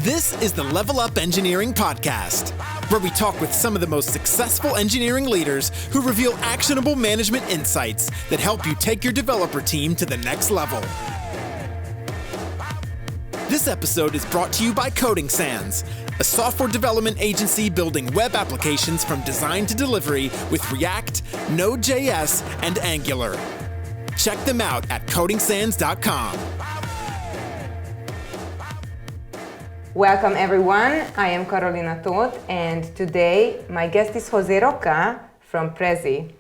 This is the Level Up Engineering Podcast, where we talk with some of the most successful engineering leaders who reveal actionable management insights that help you take your developer team to the next level. This episode is brought to you by Coding Sans, a software development agency building web applications from design to delivery with React, Node.js, and Angular. Check them out at codingsans.com. Welcome everyone, I am Carolina Toth, and today my guest is Jose Roca from Prezi.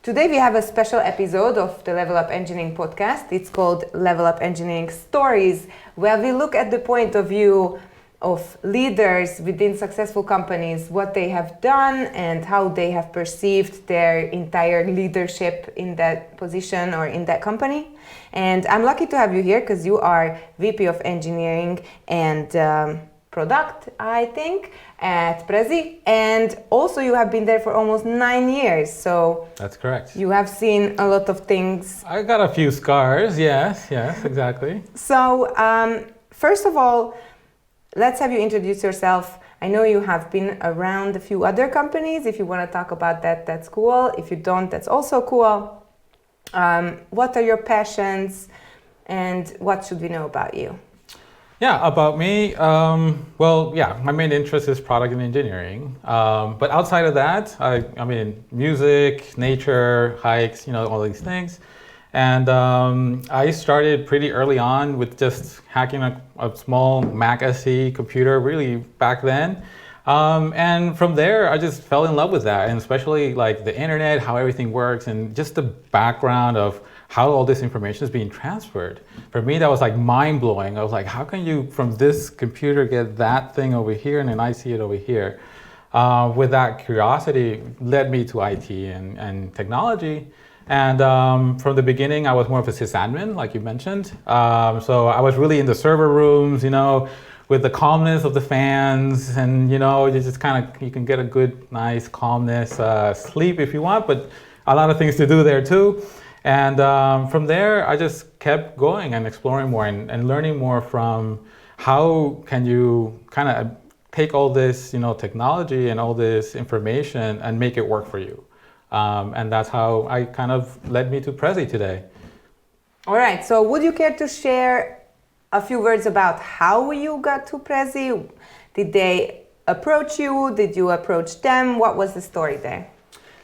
Today we have a special episode of the Level Up Engineering podcast. It's called Level Up Engineering Stories, where we look at the point of view of leaders within successful companies, what they have done and how they have perceived their entire leadership in that position or in that company. And I'm lucky to have you here because you are VP of Engineering and Product, I think, at Prezi. And also you have been there for almost 9 years. So that's correct. You have seen a lot of things. I got a few scars, yes, exactly. So first of all, let's have you introduce yourself. I know you have been around a few other companies. If you want to talk about that, that's cool. If you don't, that's also cool. What are your passions and what should we know about you? Yeah, about me, my main interest is product and engineering. But outside of that, I mean, music, nature, hikes, all these things. And I started pretty early on with just hacking a small Mac SE computer, really back then. And from there, I just fell in love with that, and especially like the internet, how everything works, and just the background of how all this information is being transferred. For me, that was like mind-blowing. I was like, how can you, from this computer, get that thing over here, and then I see it over here? With that curiosity, led me to IT and technology. And from the beginning, I was more of a sysadmin, like you mentioned. So I was really in the server rooms, with the calmness of the fans, and you just you can get a good, nice calmness, sleep if you want, but a lot of things to do there too. And from there, I just kept going and exploring more and learning more from how can you take all this, technology and all this information and make it work for you. And that's how I led me to Prezi today. All right, so would you care to share a few words about how you got to Prezi? Did they approach you? Did you approach them? What was the story there?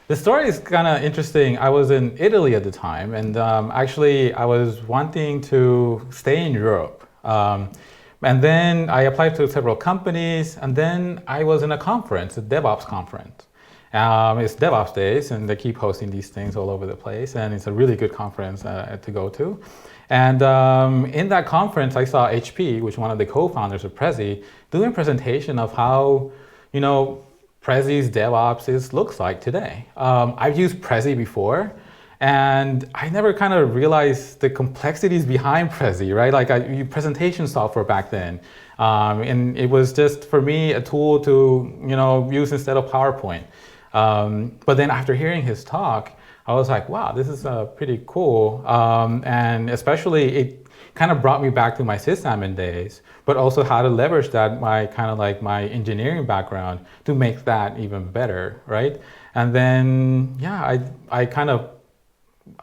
The story is kind of interesting. I was in Italy at the time, and actually I was wanting to stay in Europe. And then I applied to several companies, and then I was in a conference, a DevOps conference. It's DevOps days, and they keep hosting these things all over the place, and it's a really good conference to go to. And in that conference, I saw HP, which is one of the co-founders of Prezi, doing a presentation of how, Prezi's DevOps looks like today. I've used Prezi before, and I never realized the complexities behind Prezi, right? Like I used presentation software back then. And it was just, for me, a tool to, use instead of PowerPoint. But then after hearing his talk, I was like, wow, this is pretty cool. And especially it brought me back to my sysadmin days, but also how to leverage that, my engineering background to make that even better, right? And then, I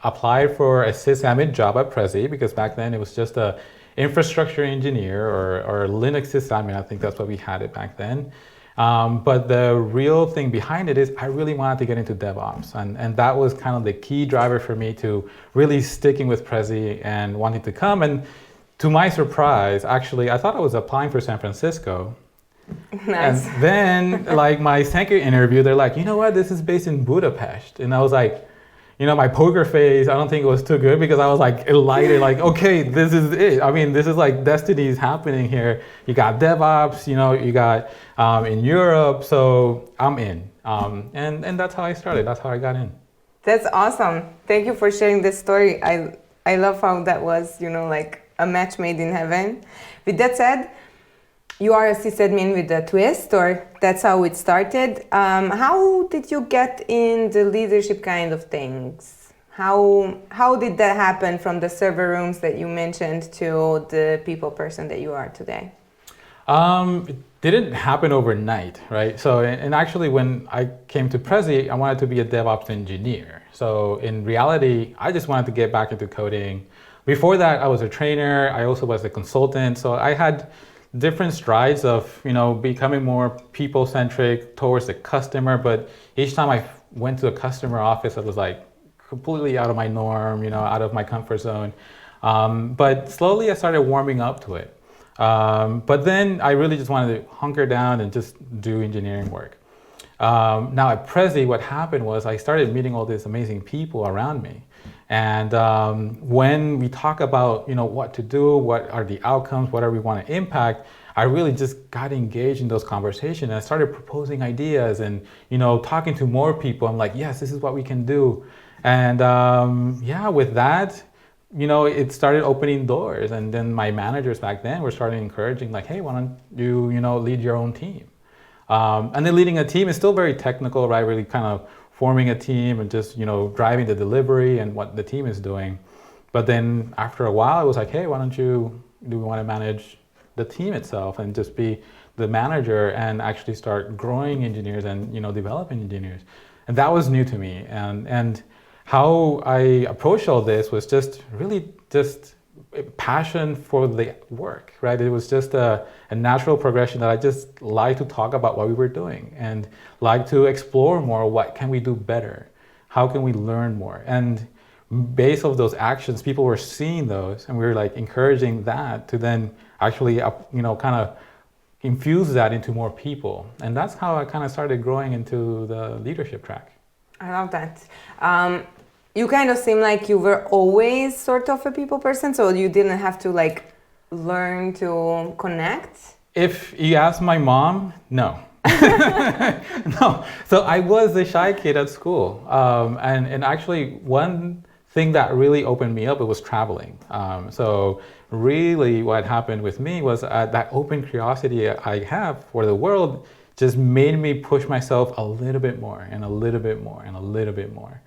applied for a sysadmin job at Prezi because back then it was just a infrastructure engineer or Linux sysadmin. I think that's what we had it back then. But the real thing behind it is I really wanted to get into DevOps, and that was the key driver for me to really sticking with Prezi and wanting to come. And to my surprise, actually, I thought I was applying for San Francisco. Nice. And then, my second interview, they're like, you know what, this is based in Budapest. And I was like, my poker face, I don't think it was too good because I was elated, okay, this is it. I mean, this is destiny is happening here. You got DevOps, you got in Europe, so I'm in. And that's how I started. That's how I got in. That's awesome. Thank you for sharing this story. I love how that was, a match made in heaven. With that said, you are a sysadmin with a twist, or that's how it started. How did you get in the leadership kind of things? How did that happen from the server rooms that you mentioned to the people person that you are today? It didn't happen overnight, right? So, and actually, when I came to Prezi, I wanted to be a DevOps engineer. So, in reality, I just wanted to get back into coding. Before that, I was a trainer. I also was a consultant. So, I had different strides of, becoming more people-centric towards the customer. But each time I went to a customer office, I was like completely out of my norm, out of my comfort zone. But slowly, I started warming up to it. But then I really just wanted to hunker down and just do engineering work. Now at Prezi, what happened was I started meeting all these amazing people around me. And when we talk about what to do, what are the outcomes, what do we want to impact, I really just got engaged in those conversations. And I started proposing ideas and talking to more people. I'm like, yes, this is what we can do. And with that, it started opening doors, and then my managers back then were starting encouraging, like, hey, why don't you, lead your own team? And then leading a team is still very technical, right? Really kind of forming a team and just, driving the delivery and what the team is doing. But then after a while, it was like, hey, do we want to manage the team itself and just be the manager and actually start growing engineers and, developing engineers? And that was new to me. And how I approached all this was just really just passion for the work, right? It was just a natural progression that I just like to talk about what we were doing and like to explore more. What can we do better? How can we learn more? And based off those actions, people were seeing those, and we were like encouraging that to then actually, kind of infuse that into more people. And that's how I kind of started growing into the leadership track. I love that. You kind of seem like you were always sort of a people person, so you didn't have to learn to connect? If you ask my mom, no. No. So I was a shy kid at school. And actually one thing that really opened me up, it was traveling. So really what happened with me was that open curiosity I have for the world just made me push myself a little bit more and a little bit more and a little bit more.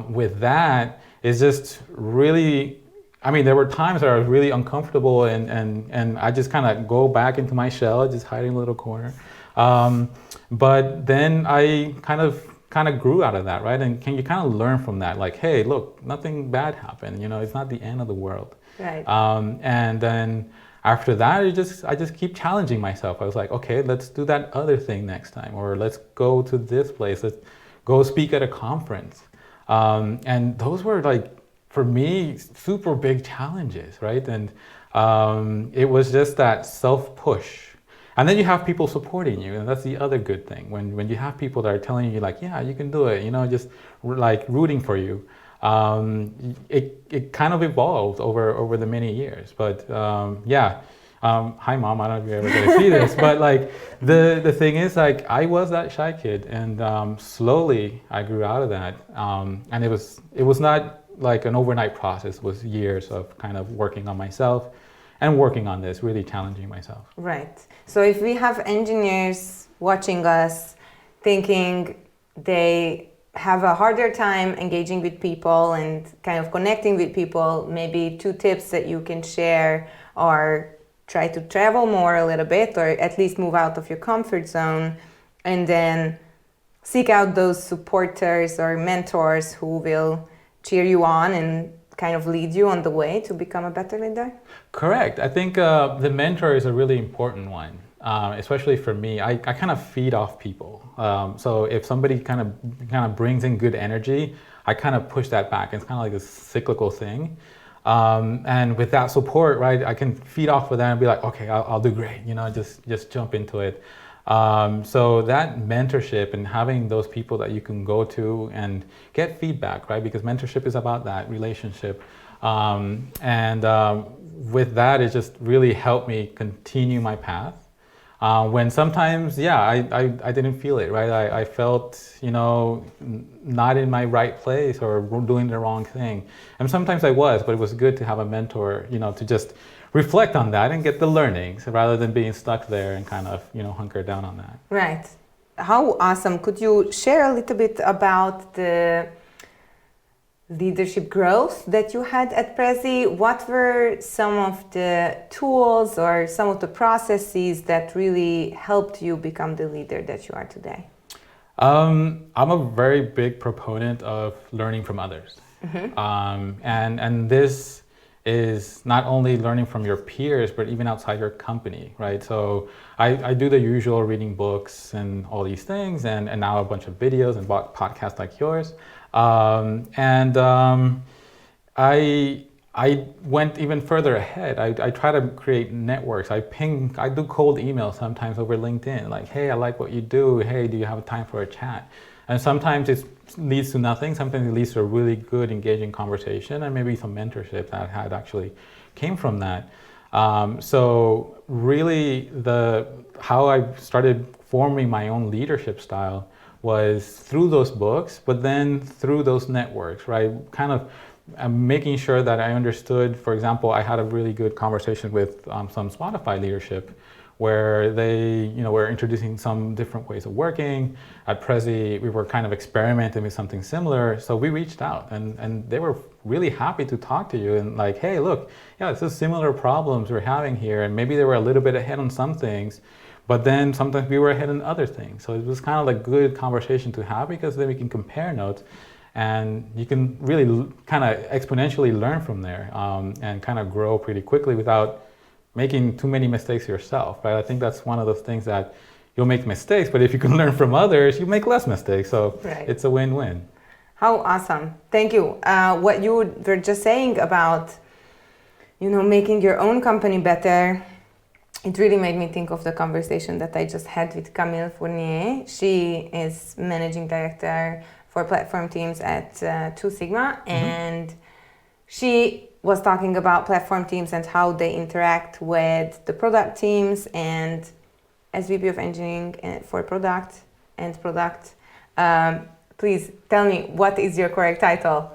With that, it's just really, there were times that I was really uncomfortable and I just kind of go back into my shell, just hiding in a little corner. But then I kind of grew out of that, right? And you kind of learn from that, like, hey, look, nothing bad happened. It's not the end of the world. Right. And then after that, I just keep challenging myself. I was like, okay, let's do that other thing next time, or let's go to this place. Let's go speak at a conference. And those were for me, super big challenges, right? And it was just that self-push. And then you have people supporting you, and that's the other good thing. When you have people that are telling you yeah, you can do it, just rooting for you. It kind of evolved over the many years. But hi mom, I don't know if you're ever gonna see this, but the thing is I was that shy kid, and slowly I grew out of that. And it was not an overnight process. It was years of kind of working on myself and working on this, really challenging myself. Right. So if we have engineers watching us thinking they have a harder time engaging with people and kind of connecting with people, maybe 2 tips that you can share are try to travel more a little bit, or at least move out of your comfort zone, and then seek out those supporters or mentors who will cheer you on and kind of lead you on the way to become a better leader? Correct. I think the mentor is a really important one, especially for me. I kind of feed off people. So if somebody kind of brings in good energy, I kind of push that back. It's kind of like this cyclical thing. And with that support, right, I can feed off of that and be like, okay, I'll do great. Just jump into it. So that mentorship and having those people that you can go to and get feedback, right? Because mentorship is about that relationship. With that, it just really helped me continue my path. When sometimes, I didn't feel it, right? I felt, not in my right place or doing the wrong thing. And sometimes I was, but it was good to have a mentor, to just reflect on that and get the learnings rather than being stuck there and kind of, hunker down on that. Right. How awesome. Could you share a little bit about the leadership growth that you had at Prezi. What were some of the tools or some of the processes that really helped you become the leader that you are today? I'm a very big proponent of learning from others. And this is not only learning from your peers, but even outside your company, right? So I do the usual reading books and all these things, and now a bunch of videos and podcasts like yours. I went even further ahead. I try to create networks. I do cold emails sometimes over LinkedIn, like, hey, I like what you do. Hey, do you have time for a chat? And sometimes it leads to nothing. Sometimes it leads to a really good, engaging conversation and maybe some mentorship that had actually came from that. So really how I started forming my own leadership style was through those books, but then through those networks, right? Kind of making sure that I understood. For example, I had a really good conversation with some Spotify leadership where they were introducing some different ways of working. At Prezi, we were kind of experimenting with something similar. So we reached out and they were really happy to talk to you and like, hey, look, yeah, this is similar problems we're having here. And maybe they were a little bit ahead on some things, but then sometimes we were ahead on other things. So it was kind of like good conversation to have because then we can compare notes and you can really kind of exponentially learn from there and kind of grow pretty quickly without making too many mistakes yourself, right? I think that's one of those things that you'll make mistakes, but if you can learn from others, you make less mistakes. So It's a win-win. How awesome. Thank you. What you were just saying about, making your own company better, it really made me think of the conversation that I just had with Camille Fournier. She is managing director for platform teams at Two Sigma, and she was talking about platform teams and how they interact with the product teams. And as VP of Engineering for product, please tell me, what is your correct title?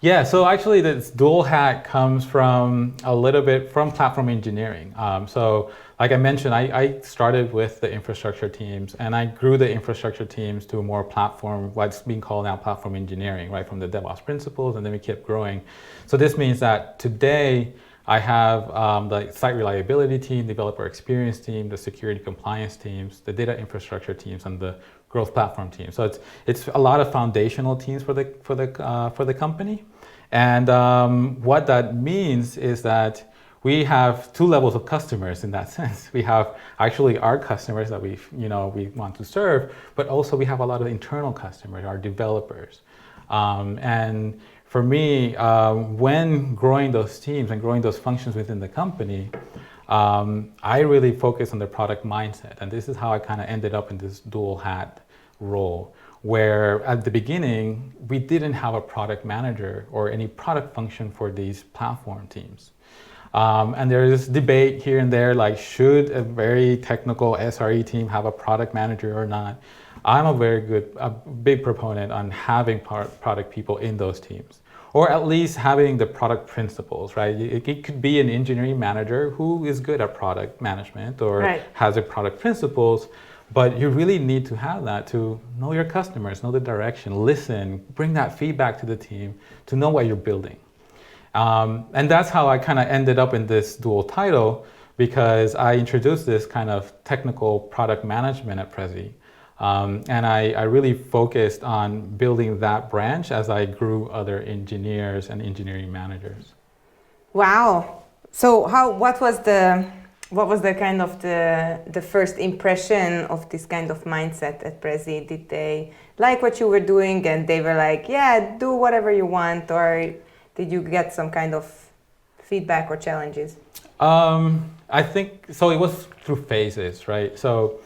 Yeah, so actually this dual hat comes from a little bit from platform engineering. So like I mentioned, I started with the infrastructure teams and I grew the infrastructure teams to a more platform, what's being called now platform engineering, right, from the DevOps principles, and then we kept growing. So this means that today I have the site reliability team, developer experience team, the security compliance teams, the data infrastructure teams, and the growth platform team. So it's a lot of foundational teams for the company. And what that means is that we have two levels of customers in that sense. We have actually our customers that we want to serve, but also we have a lot of internal customers, our developers. And for me, when growing those teams and growing those functions within the company, I really focus on the product mindset. And this is how I kind of ended up in this dual hat role, where at the beginning, we didn't have a product manager or any product function for these platform teams. And there is debate here and there, like should a very technical SRE team have a product manager or not? I'm a big proponent on having product people in those teams, or at least having the product principles, right? It could be an engineering manager who is good at product management or has the product principles, but you really need to have that to know your customers, know the direction, listen, bring that feedback to the team to know what you're building. And that's how I kind of ended up in this dual title, because I introduced this kind of technical product management at Prezi. And I really focused on building that branch as I grew other engineers and engineering managers. Wow. So what was the kind of the first impression of this kind of mindset at Prezi? Did they like what you were doing and they were like, yeah, do whatever you want, or did you get some kind of feedback or challenges? I think, so it was through phases, right? So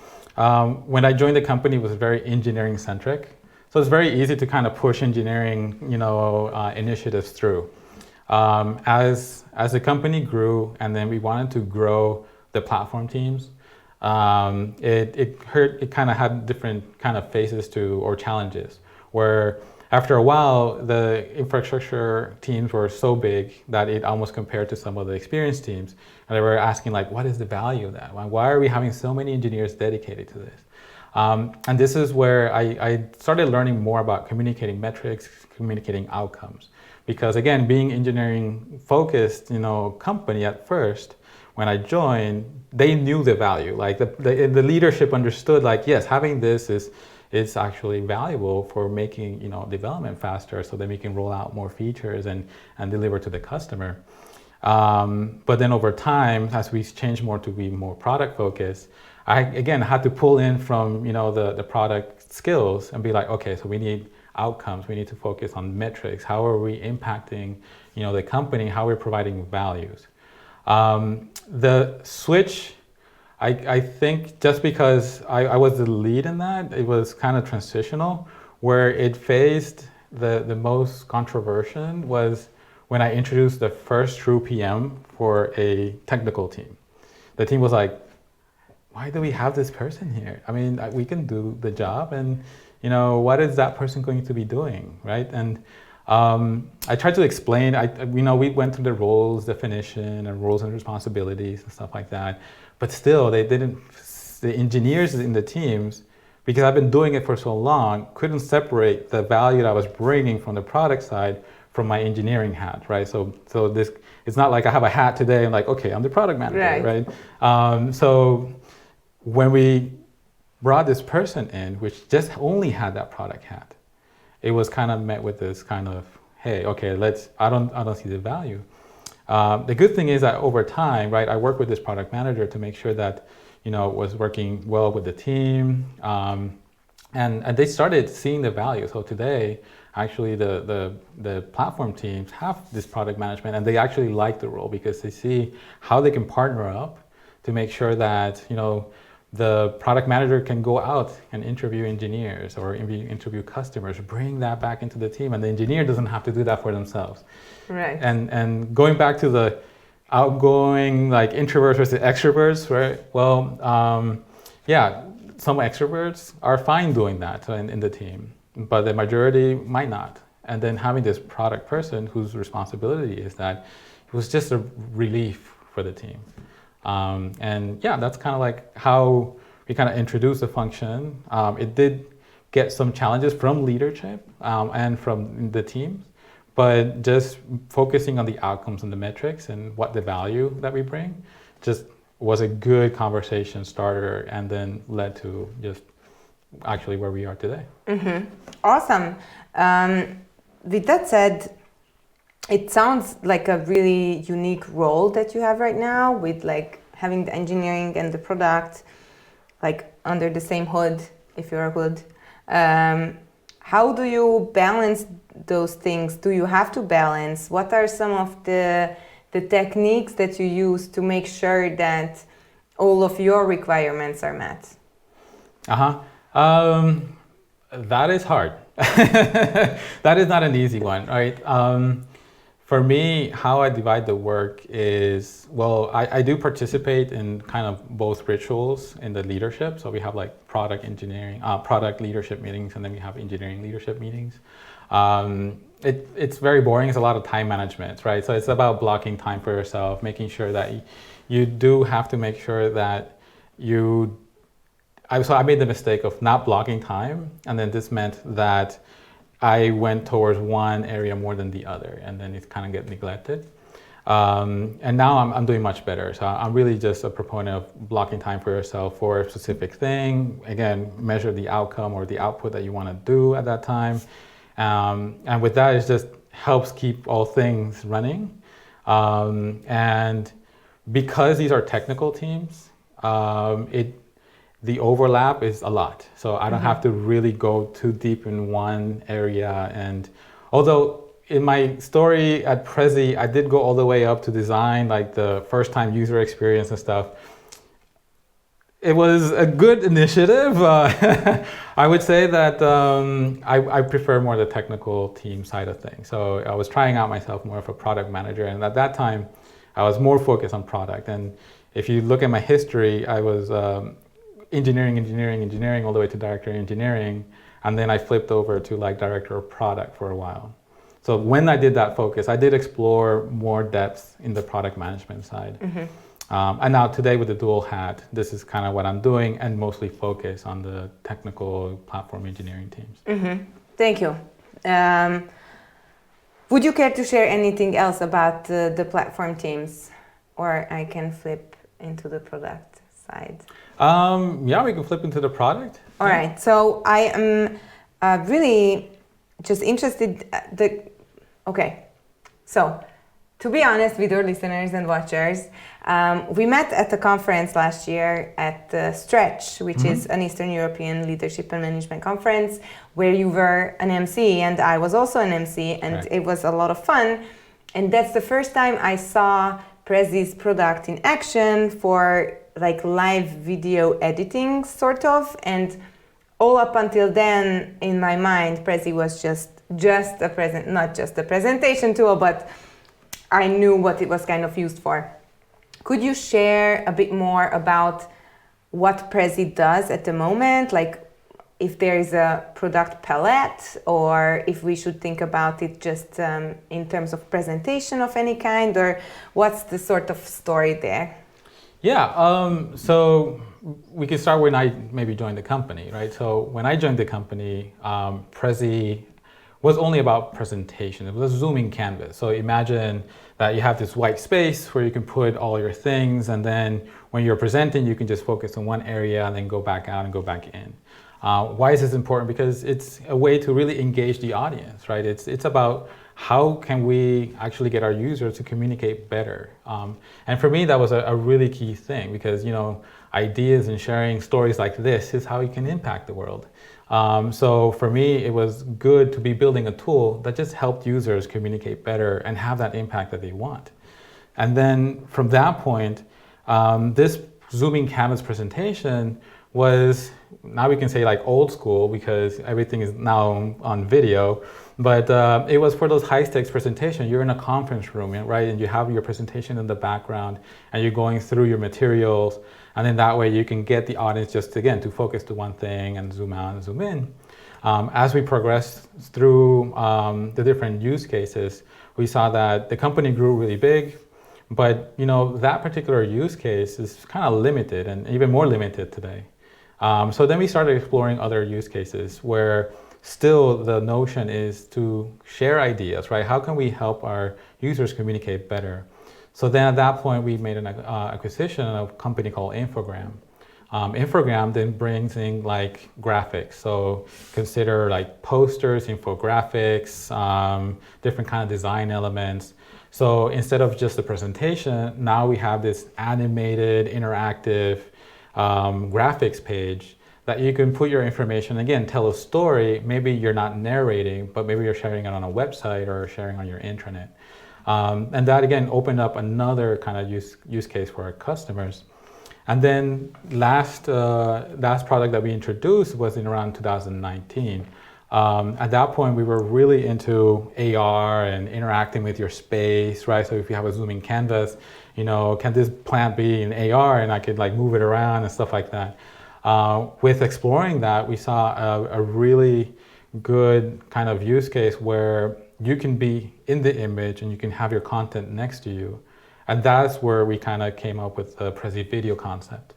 when I joined the company, it was very engineering centric. So it's very easy to kind of push engineering, initiatives through. As the company grew and then we wanted to grow the platform teams, it kind of had different kind of phases or challenges, where after a while, the infrastructure teams were so big that it almost compared to some of the experienced teams. And they were asking, like, what is the value of that? Why are we having so many engineers dedicated to this? And this is where I started learning more about communicating metrics, communicating outcomes. because again, being engineering focused, company at first, when I joined, they knew the value. Like the leadership understood, like, yes, having this is actually valuable for making development faster, so that we can roll out more features and deliver to the customer. But then over time, as we changed more to be more product focused, I again had to pull in from the product skills and be like, okay, so we need outcomes, we need to focus on metrics. How are we impacting the company? How we're providing values? The switch, I think, just because I was the lead in that, it was kind of transitional. Where it faced the most controversial was when I introduced the first true PM for a technical team. The team was like, why do we have this person here? I mean, we can do the job, and what is that person going to be doing, right? And I tried to explain. We went through the roles definition and roles and responsibilities and stuff like that, but still, they didn't. The engineers in the teams, because I've been doing it for so long, couldn't separate the value that I was bringing from the product side from my engineering hat, right? So this, it's not like I have a hat today and like, okay, I'm the product manager, right? So when we brought this person in, which just only had that product hat, it was kind of met with this kind of, hey, okay, I don't see the value. The good thing is that over time, right, I worked with this product manager to make sure that, it was working well with the team, and they started seeing the value. So today, actually, the platform teams have this product management, and they actually like the role because they see how they can partner up to make sure that the product manager can go out and interview engineers or interview customers, bring that back into the team, and the engineer doesn't have to do that for themselves. Right. And going back to the outgoing, like introverts versus extroverts, right? Well, yeah, some extroverts are fine doing that in the team, but the majority might not. And then having this product person whose responsibility is that, it was just a relief for the team. And yeah, that's kind of like how we kind of introduced the function. It did get some challenges from leadership and from the teams, but just focusing on the outcomes and the metrics and what the value that we bring just was a good conversation starter, and then led to just actually where we are today. Mm-hmm. Awesome. With that said, it sounds like a really unique role that you have right now, with like having the engineering and the product like under the same hood, if you're a hood. How do you balance those things? Do you have to balance? What are some of the techniques that you use to make sure that all of your requirements are met? That is hard. That is not an easy one, right? For me, how I divide the work is, well, I do participate in kind of both rituals in the leadership. So we have like product leadership meetings, and then we have engineering leadership meetings. It's very boring. It's a lot of time management, right? So it's about blocking time for yourself, making sure that you do have to make sure that so I made the mistake of not blocking time, and then this meant that I went towards one area more than the other, and then it kind of get neglected. And now I'm doing much better. So I'm really just a proponent of blocking time for yourself for a specific thing. Again, measure the outcome or the output that you want to do at that time. And with that, it just helps keep all things running. And because these are technical teams, the overlap is a lot. So I don't have to really go too deep in one area. And although in my story at Prezi, I did go all the way up to design, like the first time user experience and stuff. It was a good initiative. I would say that I prefer more the technical team side of things. So I was trying out myself more of a product manager. And at that time, I was more focused on product. And if you look at my history, I was engineering all the way to director of engineering, and then I flipped over to like director of product for a while. So when I did that focus, I did explore more depth in the product management side. And now today with the dual hat, this is kind of what I'm doing, and mostly focus on the technical platform engineering teams. Thank you. Would you care to share anything else about the platform teams, or I can flip into the product side? Yeah, we can flip into the product. All right. So I am really just interested. Okay. So, to be honest with our listeners and watchers, we met at a conference last year at Stretch, which is an Eastern European leadership and management conference, where you were an MC and I was also an MC, and it was a lot of fun. And that's the first time I saw Prezi's product in action for like live video editing, sort of. And all up until then, in my mind, Prezi was just a not just a presentation tool, but I knew what it was kind of used for. Could you share a bit more about what Prezi does at the moment? Like if there is a product palette, or if we should think about it just in terms of presentation of any kind, or what's the sort of story there? Yeah, so we can start when I maybe joined the company, right? So when I joined the company, Prezi was only about presentation. It was a zooming canvas. So imagine that you have this white space where you can put all your things, and then when you're presenting, you can just focus on one area and then go back out and go back in. Why is this important? Because it's a way to really engage the audience, right? It's about how can we actually get our users to communicate better. And for me, that was a really key thing, because ideas and sharing stories like this is how you can impact the world. So for me, it was good to be building a tool that just helped users communicate better and have that impact that they want. And then from that point, this zooming canvas presentation was, now we can say like old school because everything is now on video, but it was for those high stakes presentation. You're in a conference room, right? And you have your presentation in the background and you're going through your materials. And then that way you can get the audience just, again, to focus to one thing and zoom out and zoom in. As we progressed through the different use cases, we saw that the company grew really big, but that particular use case is kind of limited and even more limited today. So then we started exploring other use cases where still the notion is to share ideas, right? How can we help our users communicate better? So then at that point, we made an acquisition of a company called Infogram. Infogram then brings in like graphics. So consider like posters, infographics, different kind of design elements. So instead of just a presentation, now we have this animated, interactive graphics page that you can put your information, again, tell a story. Maybe you're not narrating, but maybe you're sharing it on a website or sharing on your intranet. And that again opened up another kind of use case for our customers. And then last product that we introduced was in around 2019. At that point, we were really into AR and interacting with your space, right? So if you have a zooming canvas, can this plant be in AR and I could like move it around and stuff like that. With exploring that, we saw a really good kind of use case where you can be in the image and you can have your content next to you. And that's where we kind of came up with the Prezi Video concept.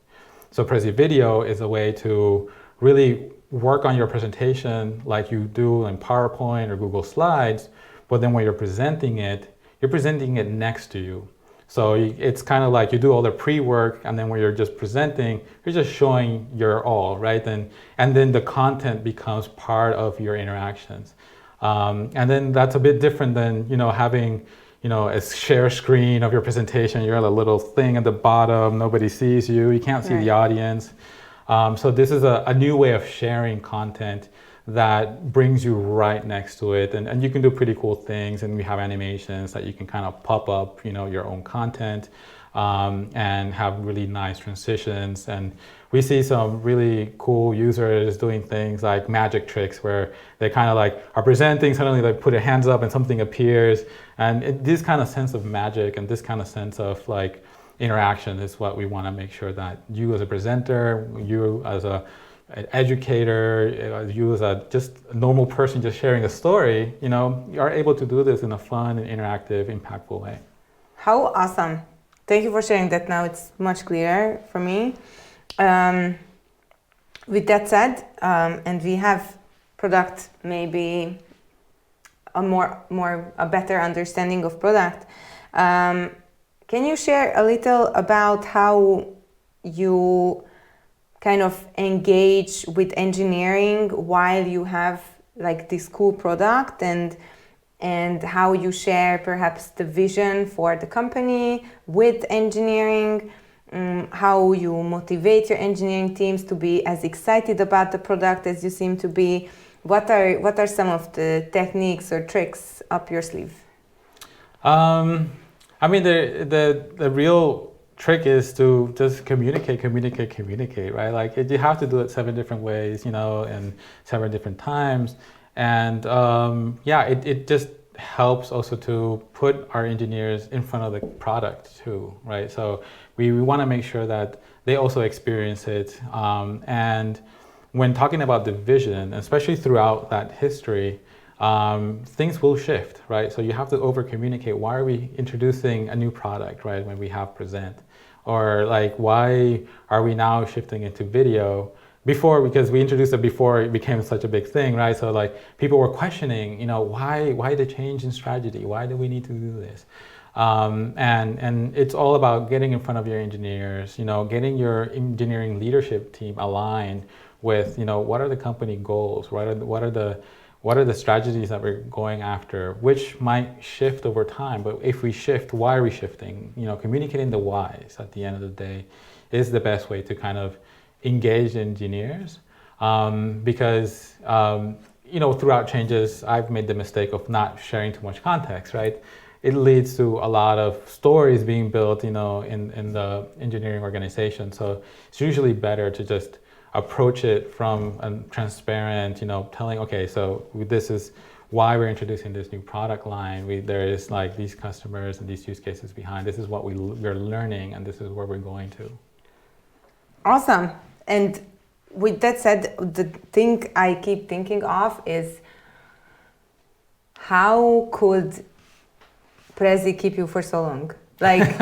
So Prezi Video is a way to really work on your presentation like you do in PowerPoint or Google Slides, but then when you're presenting it next to you. So it's kind of like you do all the pre-work, and then when you're just presenting, you're just showing your all, right? And then the content becomes part of your interactions. And then that's a bit different than having a share screen of your presentation. You're at a little thing at the bottom, nobody sees you, you can't see the audience. So this is a new way of sharing content that brings you right next to it, and you can do pretty cool things. And we have animations that you can kind of pop up your own content and have really nice transitions. And we see some really cool users doing things like magic tricks where they kind of like are presenting, suddenly they put their hands up and something appears. And this kind of sense of magic and this kind of sense of like interaction is what we want to make sure that you as a presenter, you as an educator, you as a just a normal person just sharing a story, you are able to do this in a fun and interactive, impactful way. How awesome. Thank you for sharing that. Now it's much clearer for me. With that said, and we have product maybe a better understanding of product. Can you share a little about how you kind of engage with engineering while you have like this cool product, and how you share perhaps the vision for the company with engineering, how you motivate your engineering teams to be as excited about the product as you seem to be? What are some of the techniques or tricks up your sleeve? I mean, the real trick is to just communicate, right? Like you have to do it 7 different ways, and 7 different times. And it just helps also to put our engineers in front of the product too, right? So we want to make sure that they also experience it. And when talking about the vision, especially throughout that history, things will shift, right? So you have to over communicate. Why are we introducing a new product, right, when we have present? Or like, why are we now shifting into video? Before, because we introduced it before it became such a big thing, right? So like people were questioning, why the change in strategy? Why do we need to do this? And it's all about getting in front of your engineers, getting your engineering leadership team aligned with, what are the company goals? What are the strategies that we're going after, which might shift over time. But if we shift, why are we shifting? Communicating the whys at the end of the day is the best way to kind of engage engineers. Because, throughout changes, I've made the mistake of not sharing too much context, right? It leads to a lot of stories being built, in the engineering organization. So it's usually better to just approach it from a transparent, telling, okay, so this is why we're introducing this new product line. There is like these customers and these use cases behind. This is what we're learning, and this is where we're going to. Awesome. And with that said, the thing I keep thinking of is, how could Prezi keep you for so long? Like,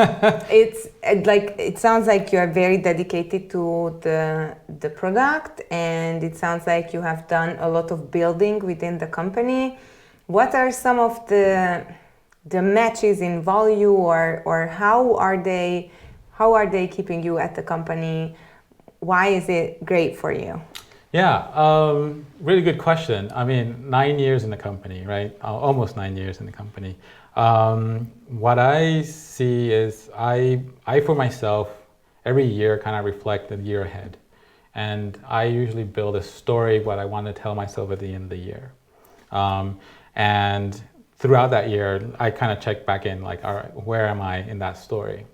it sounds like you are very dedicated to the product, and it sounds like you have done a lot of building within the company. What are some of the matches in value, or how are they keeping you at the company? Why is it great for you? Yeah, really good question. I mean, 9 years in the company, right? Almost 9 years in the company. What I see is I for myself, every year kind of reflect the year ahead. And I usually build a story, what I want to tell myself at the end of the year. And throughout that year, I kind of check back in, like, all right, where am I in that story?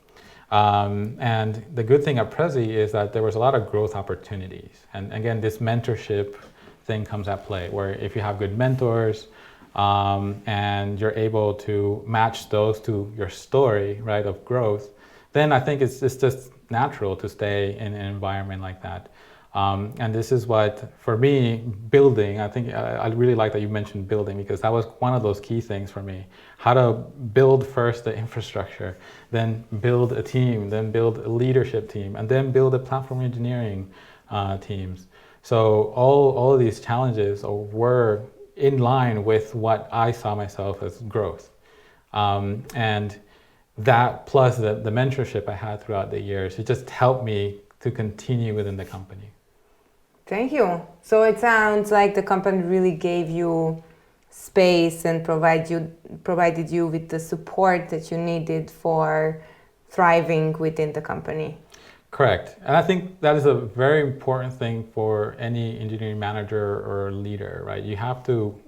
And the good thing at Prezi is that there was a lot of growth opportunities. And again, this mentorship thing comes at play, where if you have good mentors, and you're able to match those to your story, right, of growth, then I think it's just natural to stay in an environment like that. And this is what, for me, building, I think I really like that you mentioned building, because that was one of those key things for me. How to build first the infrastructure, then build a team, then build a leadership team, and then build a platform engineering teams. So all of these challenges were in line with what I saw myself as growth. And that plus the mentorship I had throughout the years, it just helped me to continue within the company. Thank you. So it sounds like the company really gave you space and provided you with the support that you needed for thriving within the company. Correct. And I think that is a very important thing for any engineering manager or leader, right? You have to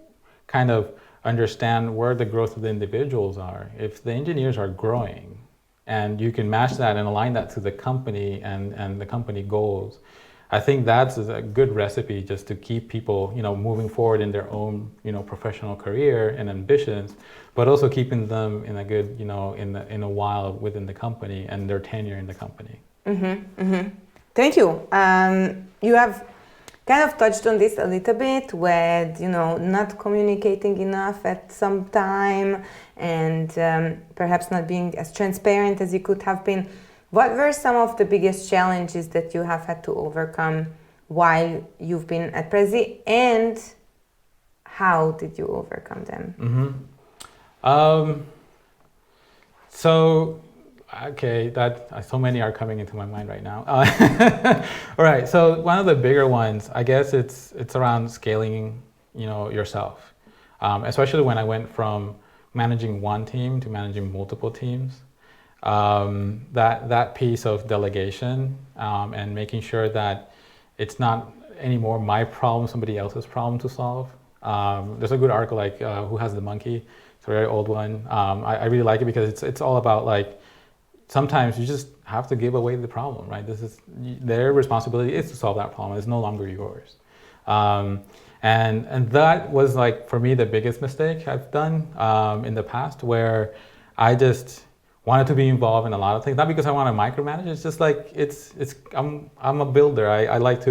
kind of understand where the growth of the individuals are. If the engineers are growing and you can match that and align that to the company and the company goals, I think that's a good recipe just to keep people, moving forward in their own, professional career and ambitions, but also keeping them in a good, in a while within the company and their tenure in the company. Mm-hmm, mm-hmm. Thank you. You have kind of touched on this a little bit with, not communicating enough at some time, and perhaps not being as transparent as you could have been. What were some of the biggest challenges that you have had to overcome while you've been at Prezi, and how did you overcome them? So, okay, so many are coming into my mind right now. All right, so one of the bigger ones, I guess it's around scaling, yourself. Especially when I went from managing one team to managing multiple teams. That piece of delegation and making sure that it's not anymore my problem, somebody else's problem to solve. There's a good article like Who Has the Monkey? It's a very old one. I really like it because it's all about like sometimes you just have to give away the problem, right? This is their responsibility is to solve that problem. It's no longer yours. And that was like for me the biggest mistake I've done in the past, where I just wanted to be involved in a lot of things, not because I want to micromanage. It's just like I'm a builder. I like to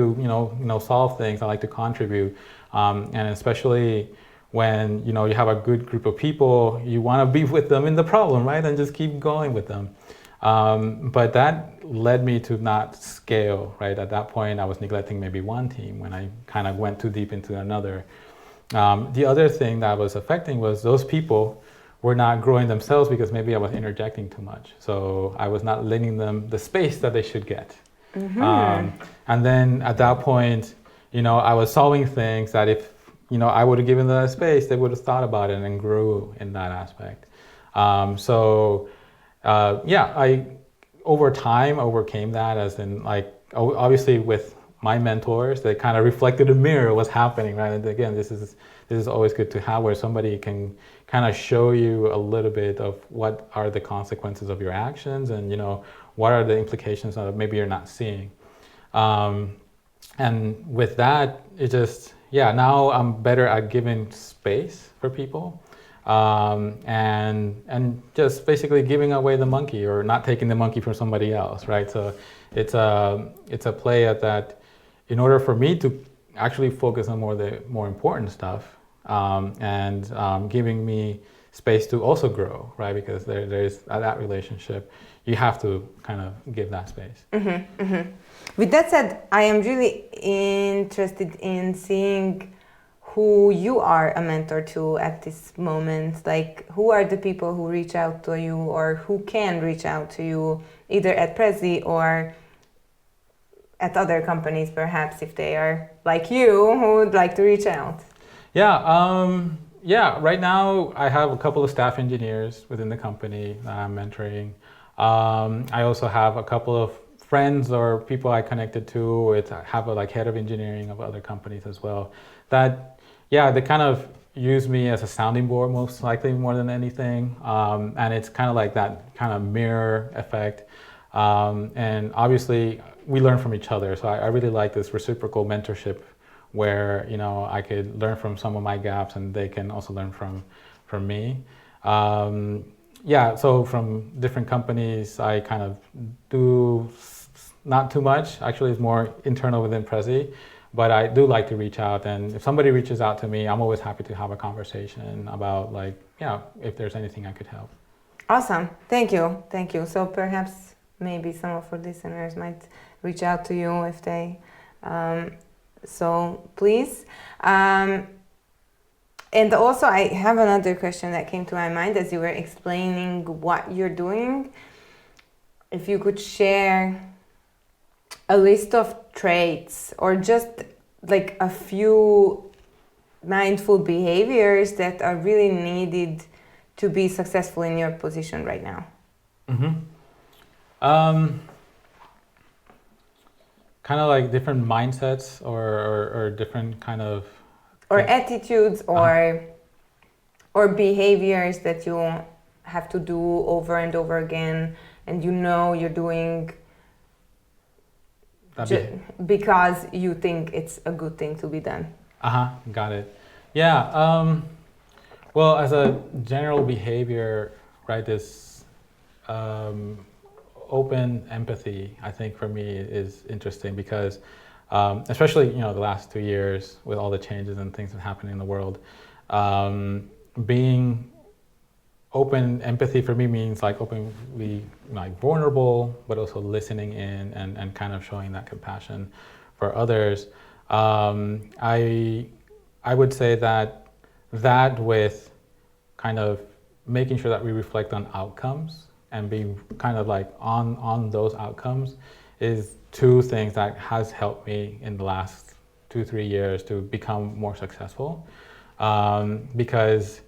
solve things. I like to contribute, and especially when you have a good group of people, you want to be with them in the problem, right, and just keep going with them. But that led me to not scale, right? At that point, I was neglecting maybe one team when I kind of went too deep into another. The other thing that was affecting was those people were not growing themselves because maybe I was interjecting too much. So I was not letting them the space that they should get. And then at that point, I was solving things that if, I would have given them that space, they would have thought about it and grew in that aspect. I over time overcame that, as in like obviously with my mentors, they kind of reflected a mirror what's happening, right? And again, this is always good to have, where somebody can kind of show you a little bit of what are the consequences of your actions, and what are the implications that maybe you're not seeing. And with that, it just now I'm better at giving space for people. And just basically giving away the monkey, or not taking the monkey from somebody else, right? So it's a play at that, in order for me to actually focus on the more important stuff, and giving me space to also grow, right? Because there's that relationship, you have to kind of give that space. With that said, I am really interested in seeing who you are a mentor to at this moment. Like, who are the people who reach out to you, or who can reach out to you, either at Prezi or at other companies, perhaps, if they are like you, who would like to reach out? Right now I have a couple of staff engineers within the company that I'm mentoring. I also have a couple of friends or people I connected to have a head of engineering of other companies as well. They kind of use me as a sounding board, most likely, more than anything. And it's kind of like that kind of mirror effect. And obviously, we learn from each other. So I really like this reciprocal mentorship, where I could learn from some of my gaps, and they can also learn from me. So from different companies, I kind of do not too much. Actually, it's more internal within Prezi. But I do like to reach out, and if somebody reaches out to me, I'm always happy to have a conversation about if there's anything I could help. Awesome. Thank you. So perhaps maybe some of our listeners might reach out to you if they, so please. And also I have another question that came to my mind as you were explaining what you're doing. If you could share a list of traits, or just like a few mindful behaviors that are really needed to be successful in your position right now. Kind of like different mindsets, or different kind of, or attitudes, or behaviors that you have to do over and over again, and you're doing because you think it's a good thing to be done. Got it. Yeah. Well, as a general behavior, right, this open empathy, I think for me is interesting, because especially the last 2 years with all the changes and things that happen in the world, being open empathy for me means openly vulnerable, but also listening in and kind of showing that compassion for others. I would say that that with kind of making sure that we reflect on outcomes and being kind of like on those outcomes is two things that has helped me in the last 2-3 years to become more successful. Because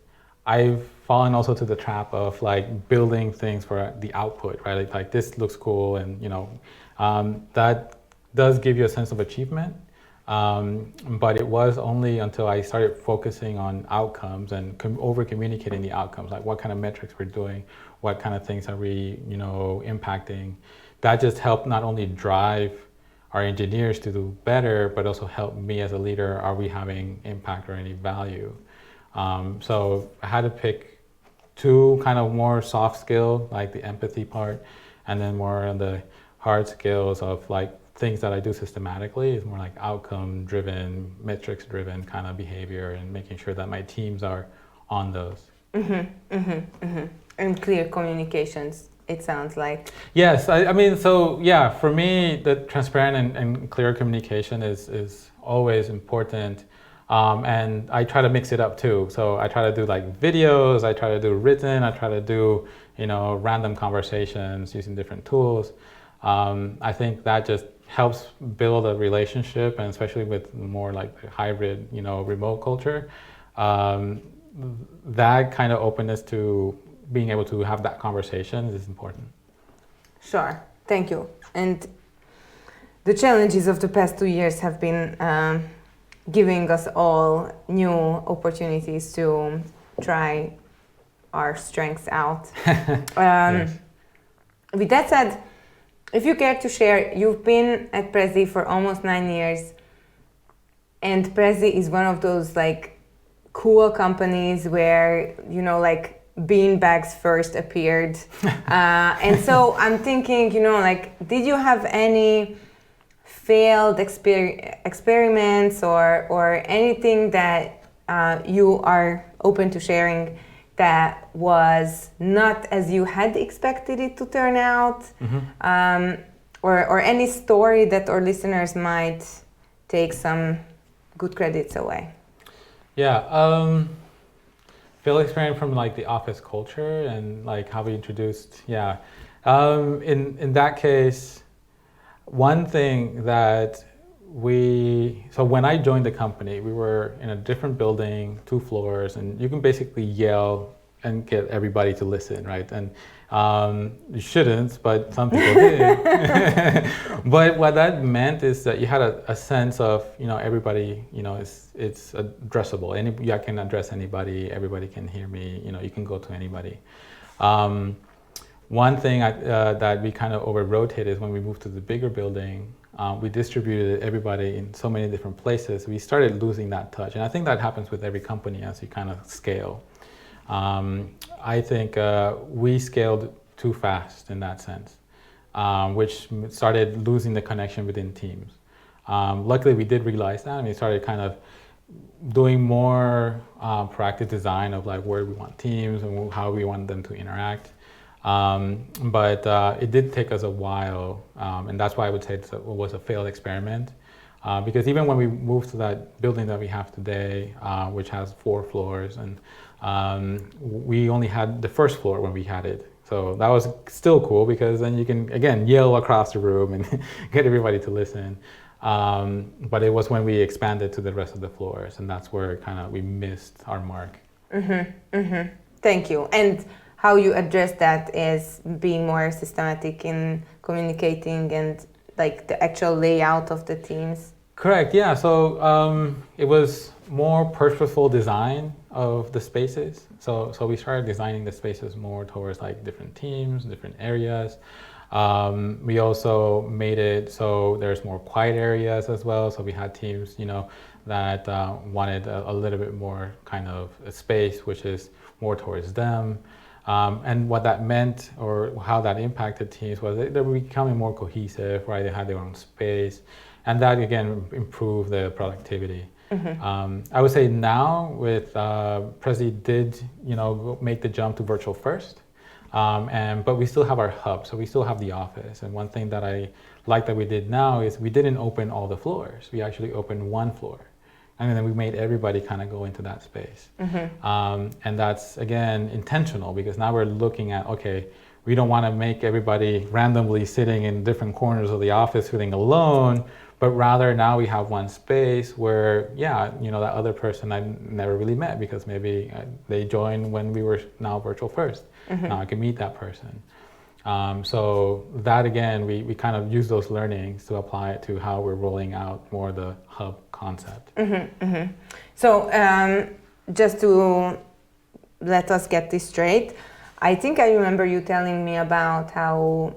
I've fallen also to the trap of like building things for the output, right? Like this looks cool, and that does give you a sense of achievement. But it was only until I started focusing on outcomes and over communicating the outcomes, like what kind of metrics we're doing, what kind of things are we, impacting. That just helped not only drive our engineers to do better, but also help me as a leader. Are we having impact or any value? So I had to pick two kind of more soft skill, like the empathy part, and then more on the hard skills of like things that I do systematically is more like outcome driven, metrics driven kind of behavior, and making sure that my teams are on those. And clear communications, it sounds like. Yes, I mean, so yeah, for me, the transparent and clear communication is always important. And I try to mix it up too. So I try to do like videos, I try to do written, I try to do, random conversations using different tools. I think that just helps build a relationship, and especially with more like the hybrid, remote culture, that kind of openness to being able to have that conversation is important. Sure, thank you. And the challenges of the past 2 years have been giving us all new opportunities to try our strengths out. Yes. With that said, if you care to share, you've been at Prezi for almost 9 years, and Prezi is one of those like cool companies where, like beanbags first appeared. And so I'm thinking, did you have any failed experiments or anything that you are open to sharing that was not as you had expected it to turn out? Or any story that our listeners might take some good credits away? Yeah, failed experience from like the office culture and like how we introduced, yeah. In that case, one thing that so when I joined the company, we were in a different building, 2 floors, and you can basically yell and get everybody to listen, right? And you shouldn't, but some people did. But what that meant is that you had a sense of, everybody, it's addressable. I can address anybody, everybody can hear me, you can go to anybody. One thing that we kind of over-rotated is when we moved to the bigger building, we distributed everybody in so many different places. We started losing that touch. And I think that happens with every company as you kind of scale. I think we scaled too fast in that sense, which started losing the connection within teams. Luckily, we did realize that, and we started kind of doing more proactive design of like where we want teams and how we want them to interact. But it did take us a while, and that's why I would say it was a failed experiment. Because even when we moved to that building that we have today, which has 4 floors, and we only had the first floor when we had it. So that was still cool because then you can, again, yell across the room and get everybody to listen. But it was when we expanded to the rest of the floors, and that's where kind of we missed our mark. Thank you. And how you address that is being more systematic in communicating and like the actual layout of the teams. Correct, yeah. So it was more purposeful design of the spaces. So we started designing the spaces more towards like different teams, different areas. We also made it so there's more quiet areas as well. So we had teams, that wanted a little bit more kind of a space, which is more towards them. And what that meant or how that impacted teams was they were becoming more cohesive, right? They had their own space. And that, again, improved the productivity. I would say now with Prezi did, make the jump to virtual first. But we still have our hub, so we still have the office. And one thing that I like that we did now is we didn't open all the floors. We actually opened 1 floor. and then we made everybody kind of go into that space. And that's, again, intentional, because now we're looking at, okay, we don't want to make everybody randomly sitting in different corners of the office feeling alone, but rather now we have one space where, yeah, you know, that other person I never really met because maybe they joined when we were now virtual first. Now I can meet that person. So that, again, we kind of use those learnings to apply it to how we're rolling out more the hub concept. So just to let us get this straight, I think I remember you telling me about how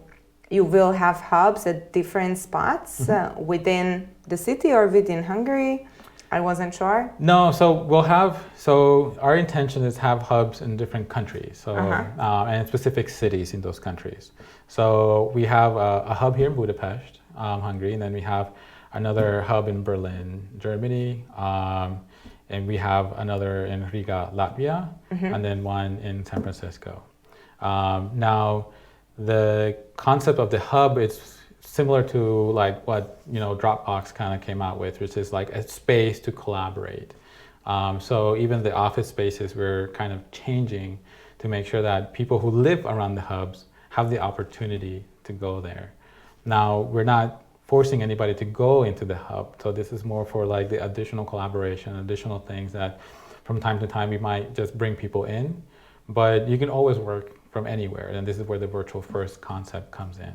you will have hubs at different spots within the city or within Hungary. I wasn't sure. No, so our intention is to have hubs in different countries, so and specific cities in those countries. So we have a hub here in Budapest, Hungary, and then we have another hub in Berlin, Germany, and we have another in Riga, Latvia, and then one in San Francisco. Now, the concept of the hub is similar to like what, you know, Dropbox kind of came out with, which is like a space to collaborate. So even the office spaces, we're kind of changing to make sure that people who live around the hubs have the opportunity to go there. Now, we're not forcing anybody to go into the hub, so this is more for like the additional collaboration, additional things that from time to time we might just bring people in, but you can always work from anywhere, and this is where the virtual first concept comes in.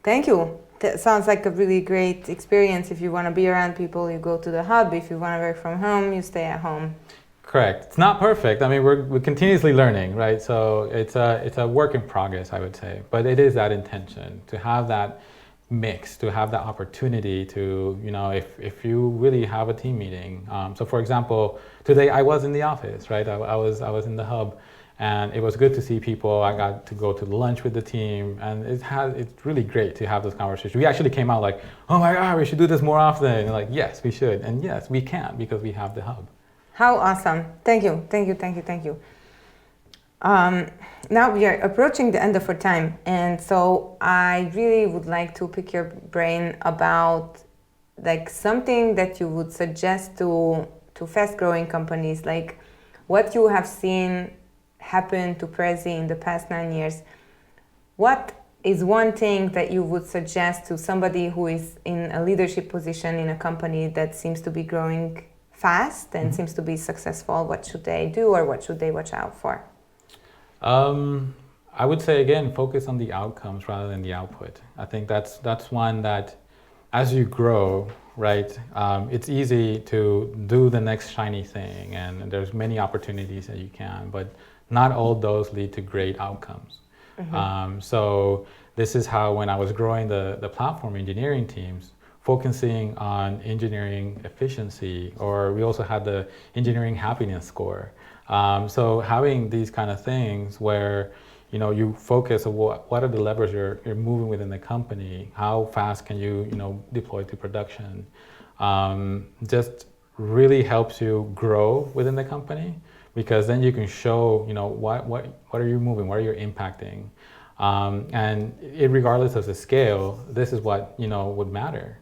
Thank you. That sounds like a really great experience. If you want to be around people, you go to the hub. If you want to work from home, you stay at home. Correct. It's not perfect. I mean, we're continuously learning, right? So it's a work in progress, I would say. But it is that intention to have that mix, to have that opportunity to, you know, if you really have a team meeting. So for example, today I was in the office, right? I was in the hub. And it was good to see people. I got to go to lunch with the team, and it's really great to have those conversations. We actually came out like, oh my God, we should do this more often. And like, yes, we should. And yes, we can, because we have the hub. How awesome. Thank you. Now we are approaching the end of our time. And so I really would like to pick your brain about like something that you would suggest to fast growing companies, like what you have seen happened to Prezi in the past 9 years. What is one thing that you would suggest to somebody who is in a leadership position in a company that seems to be growing fast and seems to be successful? What should they do, or what should they watch out for? I would say, again, focus on the outcomes rather than the output. I think that's one that as you grow, right, it's easy to do the next shiny thing, and there's many opportunities that you can, but not all those lead to great outcomes. So this is how, when I was growing the platform engineering teams, focusing on engineering efficiency, or we also had the engineering happiness score. So having these kind of things where, you know, you focus on what are the levers you're moving within the company, how fast can you deploy to production, just really helps you grow within the company. Because then you can show, you know, what are you moving, what are you impacting, and regardless of the scale, this is what, you know, would matter,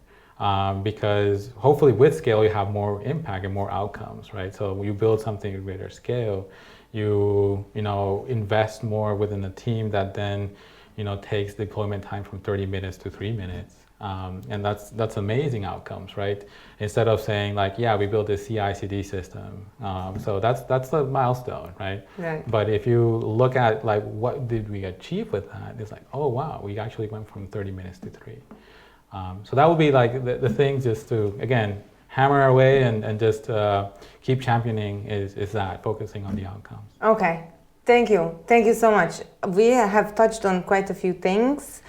because hopefully with scale you have more impact and more outcomes, right? So when you build something at greater scale, you invest more within the team that then, you know, takes deployment time from 30 minutes to 3 minutes. And that's amazing outcomes, right? Instead of saying like, yeah, we built this CI/CD system, so that's the milestone, right? Right. But if you look at like what did we achieve with that, it's like, oh wow, we actually went from 30 minutes to 3. So that would be like the thing, just to again hammer away and just keep championing is that focusing on the outcomes. Okay, thank you so much. We have touched on quite a few things.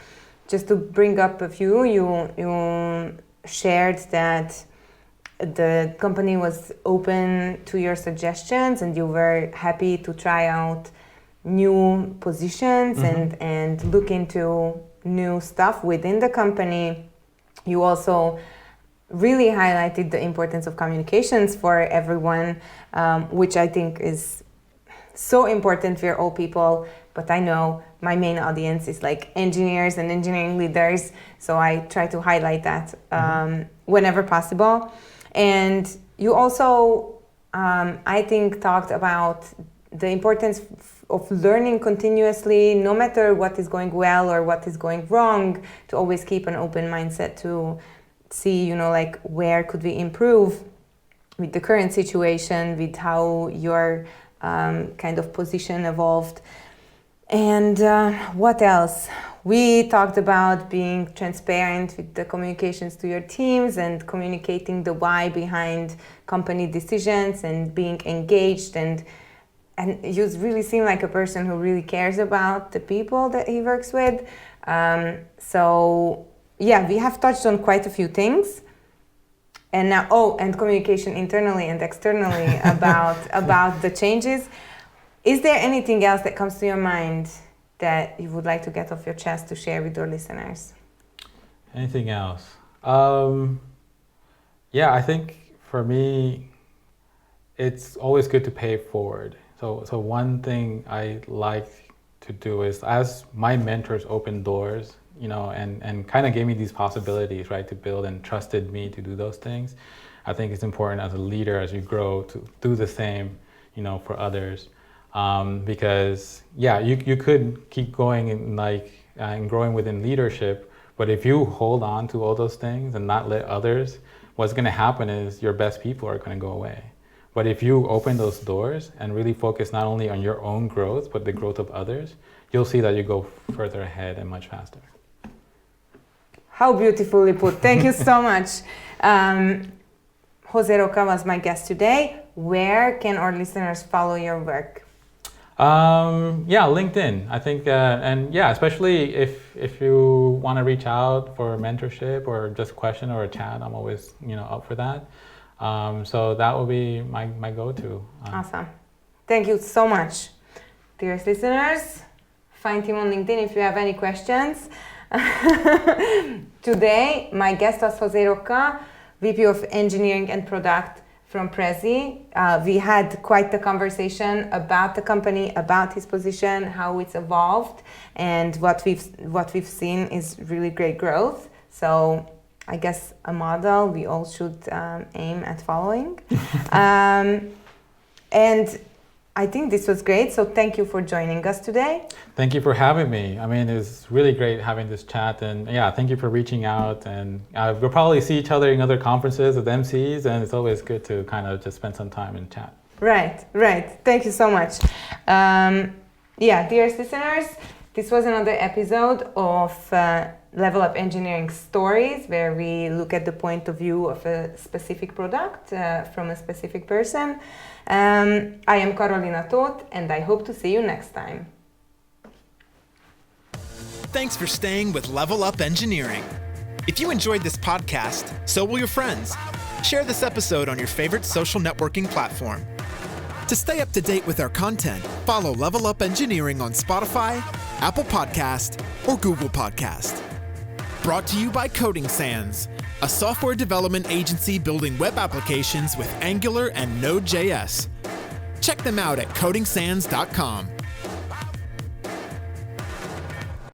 Just to bring up a few, you shared that the company was open to your suggestions and you were happy to try out new positions and look into new stuff within the company. You also really highlighted the importance of communications for everyone, which I think is so important for all people. But I know my main audience is like engineers and engineering leaders, so I try to highlight that whenever possible. And you also, I think, talked about the importance of learning continuously, no matter what is going well or what is going wrong, to always keep an open mindset to see, like where could we improve with the current situation, with how your kind of position evolved. And what else? We talked about being transparent with the communications to your teams and communicating the why behind company decisions and being engaged, and you really seem like a person who really cares about the people that he works with. So yeah, we have touched on quite a few things. And now, and communication internally and externally about the changes. Is there anything else that comes to your mind that you would like to get off your chest to share with your listeners? Anything else? Yeah, I think for me, it's always good to pay it forward. So one thing I like to do is, as my mentors opened doors, and kind of gave me these possibilities, right, to build, and trusted me to do those things. I think it's important as a leader, as you grow, to do the same, for others. Because you could keep going and growing within leadership, but if you hold on to all those things and not let others, what's going to happen is your best people are going to go away. But if you open those doors and really focus not only on your own growth, but the growth of others, you'll see that you go further ahead and much faster. How beautifully put. Thank you so much. Jose Roca was my guest today. Where can our listeners follow your work? LinkedIn. I think, especially if you want to reach out for mentorship or just a question or a chat, I'm always, up for that. So that will be my go-to. Awesome. Thank you so much. Dearest listeners, find him on LinkedIn if you have any questions. Today, my guest was Jose Roca, VP of Engineering and Product from Prezi. We had quite the conversation about the company, about his position, how it's evolved, and what we've seen is really great growth. So I guess a model we all should aim at following. And I think this was great, so thank you for joining us today. Thank you for having me. I mean, it's really great having this chat, and thank you for reaching out. And we'll probably see each other in other conferences with MCs, and it's always good to kind of just spend some time and chat. Right. Thank you so much. Dearest listeners, this was another episode of Level Up Engineering Stories, where we look at the point of view of a specific product from a specific person. I am Karolina Tóth, and I hope to see you next time. Thanks for staying with Level Up Engineering. If you enjoyed this podcast, so will your friends. Share this episode on your favorite social networking platform. To stay up to date with our content, follow Level Up Engineering on Spotify, Apple Podcast, or Google Podcast. Brought to you by Coding Sans, a software development agency building web applications with Angular and Node.js. Check them out at codingsans.com.